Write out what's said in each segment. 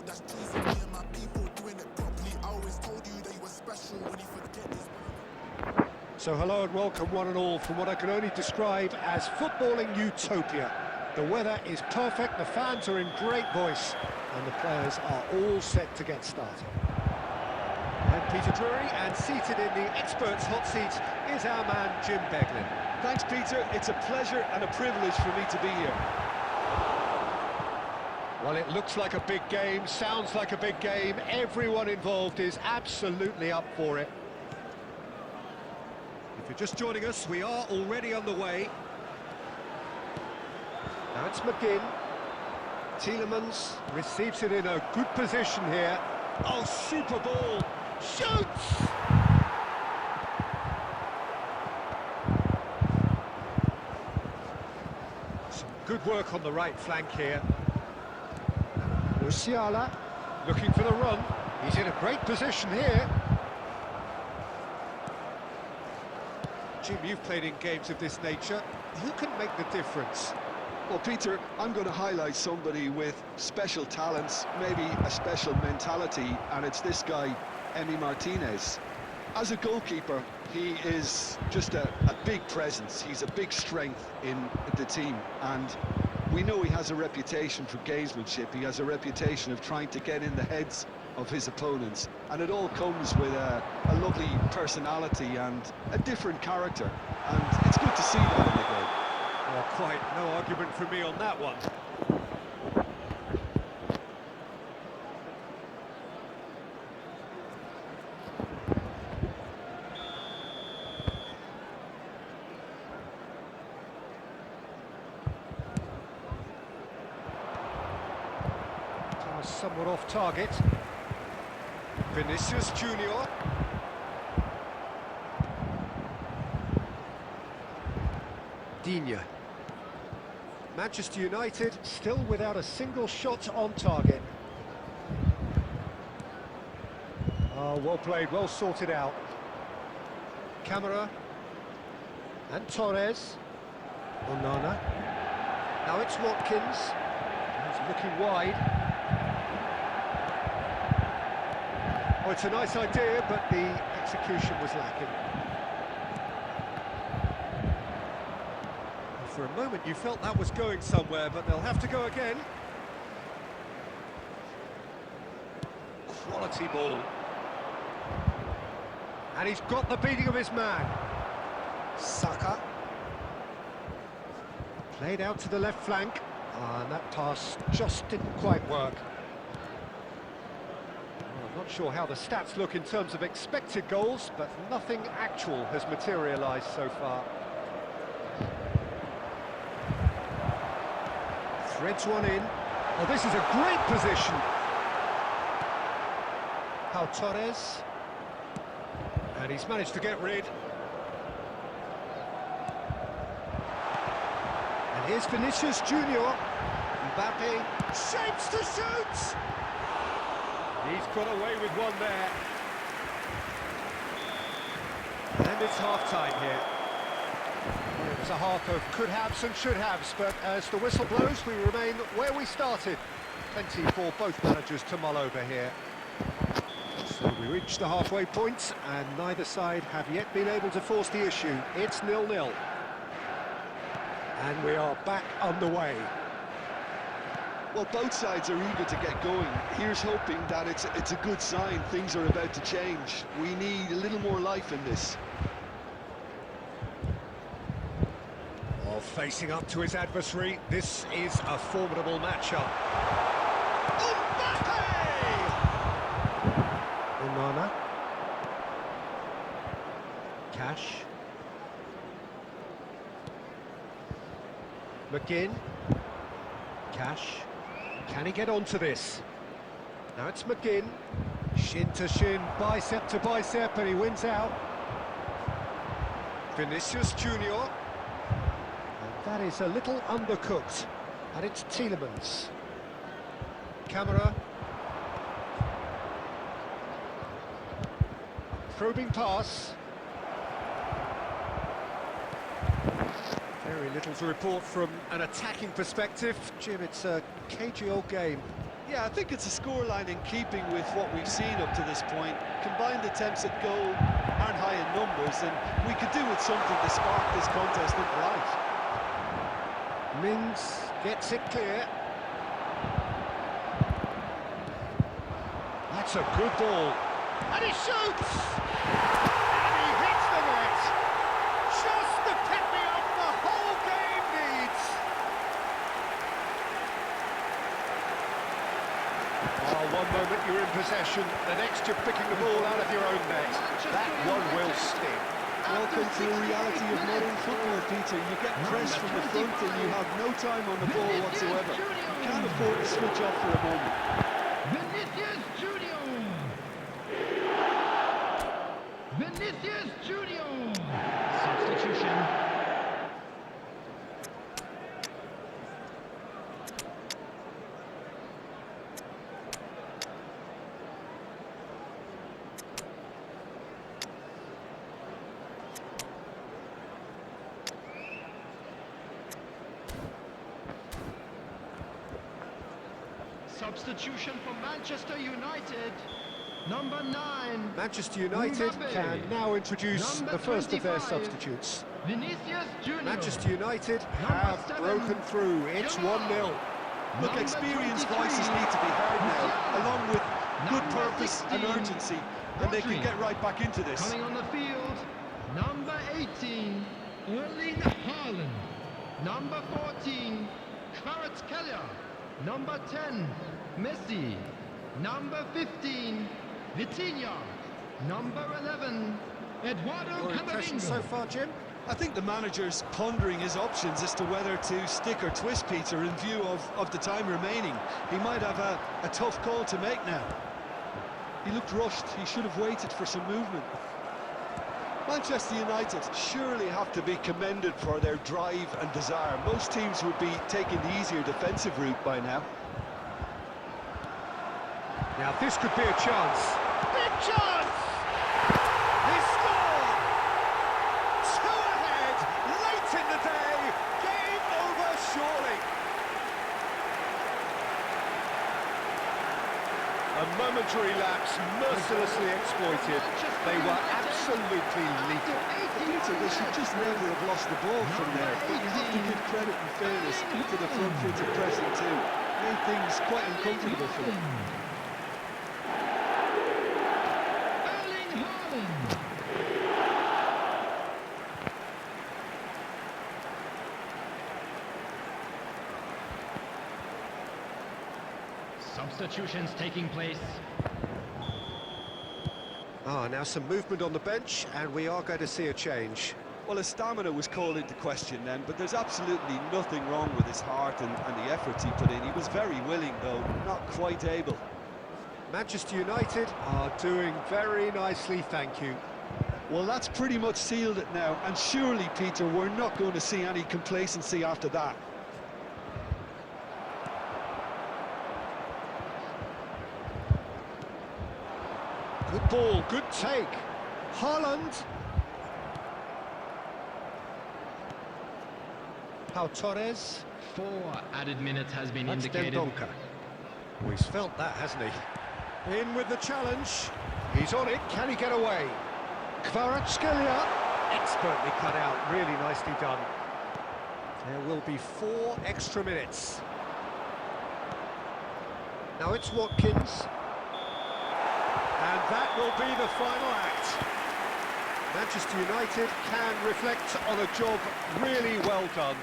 That's teasing me and my people doing it properly. I always told you that you were special when you forget this. So hello and welcome one and all from what I can only describe as footballing utopia. The weather is perfect, the fans are in great voice, and the players are all set to get started. And Peter Drury, and seated in the experts' hot seat is our man Jim Beglin. Thanks, Peter. It's a pleasure and a privilege for me to be here. Well, it looks like a big game, sounds like a big game. Everyone involved is absolutely up for it. If you're just joining us, we are already underway. Now it's McGinn. Tielemans receives it in a good position here. Oh, super ball! Shoots! Some good work on the right flank here. Musiala looking for the run. He's in a great position here. Jim, you've played in games of this nature. Who can make the difference? Well, Peter, I'm going to highlight somebody with special talents, maybe a special mentality, and it's this guy, Emi Martinez. As a goalkeeper, he is just a big presence. He's a big strength in the team, and we know he has a reputation for gamesmanship. He has a reputation of trying to get in the heads of his opponents, and it all comes with a lovely personality and a different character, and it's good to see that in the game. Oh, quite no argument from me on that one. Somewhat off target. Vinicius Junior. Digne. Manchester United still without a single shot on target. Oh, well played, well sorted out. Camara. And Torres. Onana. Now it's Watkins. He's looking wide. Oh, it's a nice idea, but the execution was lacking. For a moment you felt that was going somewhere, but they'll have to go again. Quality ball. And he's got the beating of his man. Saka. Played out to the left flank. And that pass just didn't quite work. Not sure how the stats look in terms of expected goals, but nothing actual has materialised so far. Threads one in. Oh, this is a great position. Pau Torres. And he's managed to get rid. And here's Vinicius Junior. Mbappe shapes to shoot! He's got away with one there. And it's half-time here. It was a half of could-haves and should-haves, but as the whistle blows, we remain where we started. Plenty for both managers to mull over here. So we reach the halfway point, and neither side have yet been able to force the issue. It's 0-0. And we are back underway. Well, both sides are eager to get going. Here's hoping that it's a good sign. Things are about to change. We need a little more life in this. Well, facing up to his adversary, this is a formidable matchup. Mbappe! Onana. Cash. McGinn. Cash. Can he get onto this? Now it's McGinn. Shin to shin, bicep to bicep, and he wins out. Vinicius Junior. And that is a little undercooked. And it's Tielemans. Camara. Probing pass. Very little to report from an attacking perspective. Jim, it's a cagey old game. Yeah, I think it's a scoreline in keeping with what we've seen up to this point. Combined attempts at goal aren't high in numbers, and we could do with something to spark this contest into life. Mings gets it clear. That's a good ball. And he shoots! And he hits the net! Just the pick-me-up the whole game needs! Oh, one moment you're in possession, the next you're picking the ball out of your own net. That one will sting. Welcome to the reality of modern football, Peter. You get pressed from the front and you have no time on the ball whatsoever. You can't afford to switch off for a moment. Vinicius Junior. Substitution. Substitution for Manchester United. Number 9. Manchester United can now introduce the first of their substitutes. Vinicius Junior. Manchester United have broken through. It's 1-0. Look, experienced voices need to be heard now, along with good purpose and urgency, and they can get right back into this. Coming on the field, number 18, Erling Haaland. Number 14, Kvaratskhelia. Number 10, Messi. Number 15, Vitinha. Number 11, Eduardo Your impression so Camavinga. far, Jim? I think the manager's pondering his options as to whether to stick or twist Peter in view of the time remaining. He might have a tough call to make now. He looked rushed. He should have waited for some movement. Manchester United surely have to be commended for their drive and desire. Most teams would be taking the easier defensive route by now. Now this could be a chance. Big chance! He scored! 2 ahead, late in the day. Game over surely. A momentary lapse, mercilessly exploited. They were absolutely lethal. Peter, they should just never have lost the ball from there. But you have to give credit and fairness to the front-footed pressing too. Made things quite uncomfortable for them. Erling Haaland. Substitutions taking place. Now some movement on the bench, and we are going to see a change. Well, his stamina was called into question then, but there's absolutely nothing wrong with his heart and the efforts he put in. He was very willing, though, not quite able. Manchester United are doing very nicely, thank you. Well, that's pretty much sealed it now, and surely, Peter, we're not going to see any complacency after that. Good ball, good take. Haaland. Pau Torres. 4 added minutes has been That's indicated. Dendoncker. Oh, he's felt that, hasn't he? In with the challenge. He's on it. Can he get away? Kvaratskhelia. Expertly cut out. Really nicely done. There will be 4 extra minutes. Now it's Watkins. And that will be the final act. Manchester United can reflect on a job really well done.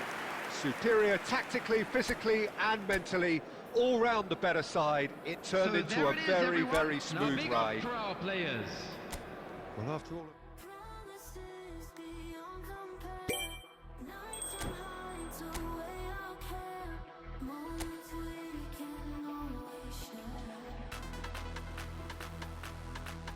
Superior tactically, physically and mentally, all round the better side. It turned into a very, very smooth ride. For our players. Well, after all...